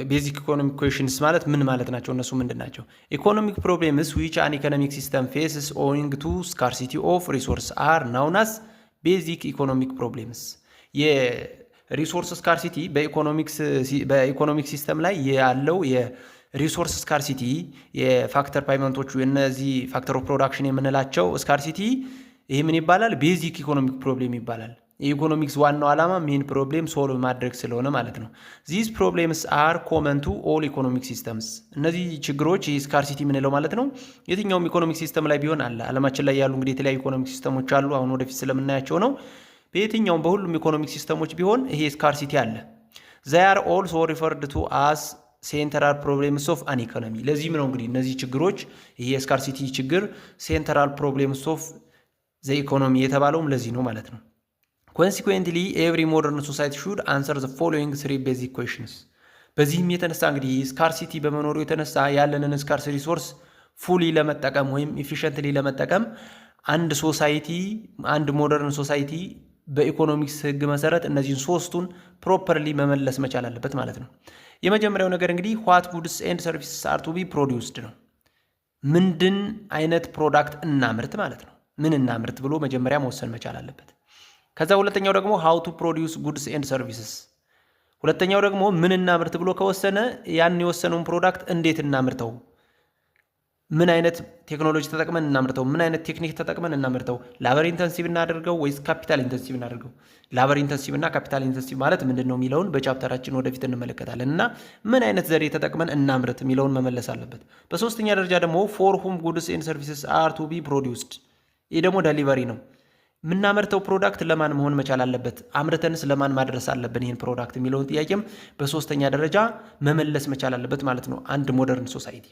ቤዚክ ኢኮኖሚክ ኩዌሽንስ ማለት ምን ማለት ናቸው? እነሱ ምንድን ናቸው? ኢኮኖሚክ ፕሮብሌምስ ዊች አን ኢኮኖሚክ ሲስተም ፌስስ ኦዊንግ ቱ ስካርሲቲ ኦፍ ሪሶርስ አር ናውናስ ቤዚክ ኢኮኖሚክ ፕሮብሌምስ። የሪሶርስ ስካርሲቲ በኢኮኖሚክ ሲስተም ላይ ያለው የሪሶርስ ስካርሲቲ የፋክተር ፓይመንቶቹ እነዚህ ፋክተር ኦፍ ፕሮዳክሽን የምንላቸው ስካርሲቲ ይህ ምን ይባላል? ቤዚክ ኢኮኖሚክ ፕሮብሌም ይባላል። የኢኮኖሚክስ ዋናው ዓላማ ሜን ፕሮብሌም ሶልቭ ማድረግ ስለሆነ ማለት ነው። ዚስ ፕሮብሌምስ አር ኮመን ቱ ኦል ኢኮኖሚክ ሲስተምስ። እነዚህ ችግሮች ስካርሲቲ የምንለው ማለት ነው የትኛውም ኢኮኖሚክ ሲስተም ላይ ቢሆን አለ። ዓለማችን ላይ ያሉ እንግዲህ የተለያዩ ኢኮኖሚክ ሲስተሞች አሉ። አሁን ወደፊት ስለምናያቸው ነው። በየትኛውም በሁሉም ኢኮኖሚክ ሲስተሞች ቢሆን ይሄ ስካርሲቲ አለ። they are also referred to as ሴንትራል ፕሮብሌምስ ኦፍ አን ኢኮኖሚ። ለዚህም ነው እንግዲህ እነዚህ ችግሮች ይሄ ስካርሲቲ ችግር ሴንትራል ፕሮብሌምስ ኦፍ ዘ ኢኮኖሚ የተባለውም ለዚህ ነው ማለት ነው። Consequently, every modern society should answer the following three basic questions. በዚህም የተነሳ እንግዲህ ስካርሲቲ በመኖሩ የተነሳ ያለንን ስካርስ ሪሶርስ ፉሊ ለመጠቀም ወይም ኢፊሽንትሊ ለመጠቀም አንድ ሞደርን ሶሳይቲ በኢኮኖሚክስ ህግ መሰረት እነዚህን ሶስቱን ፕሮፐርሊ መመለስ መቻል አለበት ማለት ነው። የመጀመሪያው ነገር እንግዲህ what goods and services are to be produced ነው። ምንድን አይነት ፕሮዳክት እናምርት ማለት ነው። ምን እናምርት ብሎ መጀመሪያ መወሰን መቻል አለበት። ከዛ ሁለተኛው ደግሞ how to produce goods and services። ሁለተኛው ደግሞ ምን እናምርት ብሎ ከወሰነ ያን የወሰነውን ፕሮዳክት እንዴት እናምርተው፣ ምን አይነት ቴክኖሎጂ ተጠቅመን እናምርተው፣ ምን አይነት ቴክኒክ ተጠቅመን እናምርተው፣ ላበር ኢንተንሲቭ እናደርገው ወይስ ካፒታል ኢንተንሲቭ እናደርገው። ላበር ኢንተንሲቭ እና ካፒታል ኢንተንሲቭ ማለት ምንድነው የሚለውን በቻፕተራችን ወደፊት እንመለከታለን እና ምን አይነት ዘዴ ተጠቅመን እናምርት የሚለውን መመለስ አለበት። በሶስተኛ ደረጃ ደግሞ for whom goods and services are to be produced። ይህ ደግሞ ዴሊቨሪ ነው። የምናመርተው ፕሮዳክት ለማን መሆን መቻል አለበት፣ አምርተንስ ለማን ማድረስ አለብን ይህን ፕሮዳክት የሚለውን ጥያቄም በሶስተኛ ደረጃ መመለስ መቻል አለበት ማለት ነው አንድ ሞደርን ሶሳይቲ።